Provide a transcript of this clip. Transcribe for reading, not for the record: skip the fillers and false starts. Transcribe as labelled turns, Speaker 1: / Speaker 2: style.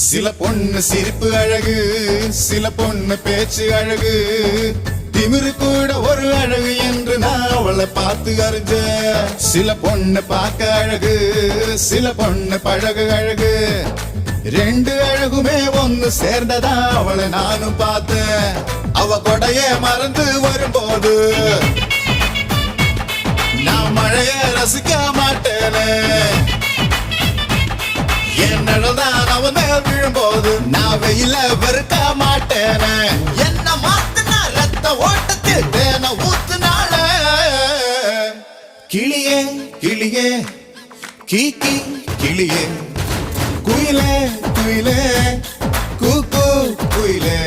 Speaker 1: சில பொண்ணு சிரிப்பு அழகு, சில பொண்ணு பேச்சு அழகு, திமிரு கூட ஒரு அழகு என்று நான் அவளை பார்த்து அறிஞ்ச. சில பொண்ணு பார்க்க அழகு, சில பொண்ணு பழகு அழகு, ரெண்டு அழகுமே ஒன்னு சேர்ந்ததா அவளை நானும் பார்த்தேன். அவ கொடைய மறந்து வரும்போது நான் மழைய ரசிக்க மாட்டேனே. என் நிழல்தான் அவன் மேல் விழும்போது நான் வெயில வெறுக்க மாட்டேனே. என்ன மாத்துனா ரத்த ஓட்டத்தில் தேன ஊத்துனால. கிளியே கிளியே கீக்கி கிளியே, குயிலே குயிலே கூக்கு குயிலே.